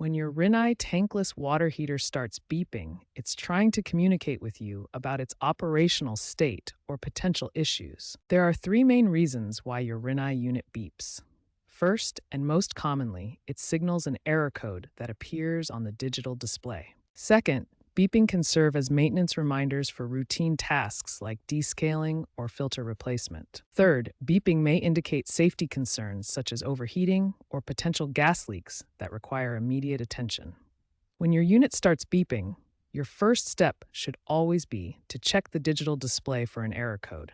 When your Rinnai Tankless water heater starts beeping, it's trying to communicate with you about its operational state or potential issues. There are three main reasons why your Rinnai unit beeps. First, and most commonly, it signals an error code that appears on the digital display. Second, beeping can serve as maintenance reminders for routine tasks like descaling or filter replacement. Third, beeping may indicate safety concerns such as overheating or potential gas leaks that require immediate attention. When your unit starts beeping, your first step should always be to check the digital display for an error code.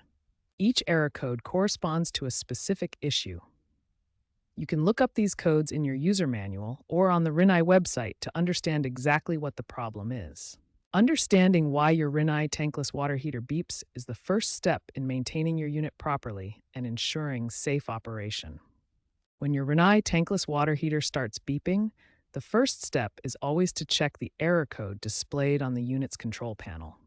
Each error code corresponds to a specific issue. You can look up these codes in your user manual or on the Rinnai website to understand exactly what the problem is. Understanding why your Rinnai tankless water heater beeps is the first step in maintaining your unit properly and ensuring safe operation. When your Rinnai tankless water heater starts beeping, the first step is always to check the error code displayed on the unit's control panel.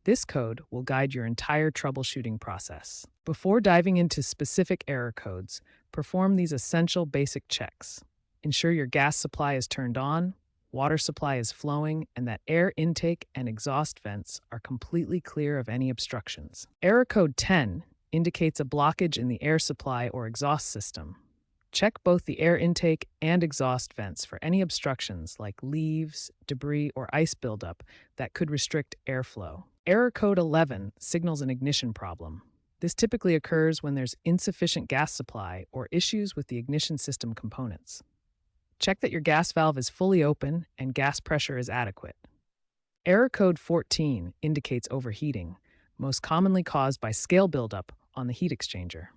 This code will guide your entire troubleshooting process. Before diving into specific error codes, perform these essential basic checks. Ensure your gas supply is turned on, water supply is flowing, and that air intake and exhaust vents are completely clear of any obstructions. Error code 10 indicates a blockage in the air supply or exhaust system. Check both the air intake and exhaust vents for any obstructions like leaves, debris, or ice buildup that could restrict airflow. Error code 11 signals an ignition problem. This typically occurs when there's insufficient gas supply or issues with the ignition system components. Check that your gas valve is fully open and gas pressure is adequate. Error code 14 indicates overheating, most commonly caused by scale buildup on the heat exchanger.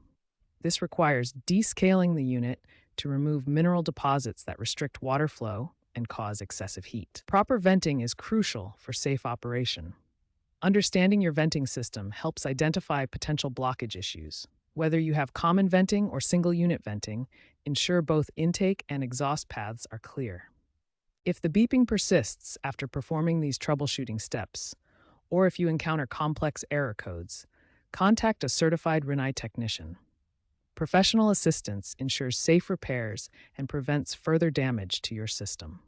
This requires descaling the unit to remove mineral deposits that restrict water flow and cause excessive heat. Proper venting is crucial for safe operation. Understanding your venting system helps identify potential blockage issues. Whether you have common venting or single unit venting, ensure both intake and exhaust paths are clear. If the beeping persists after performing these troubleshooting steps, or if you encounter complex error codes, contact a certified Rinnai technician. Professional assistance ensures safe repairs and prevents further damage to your system.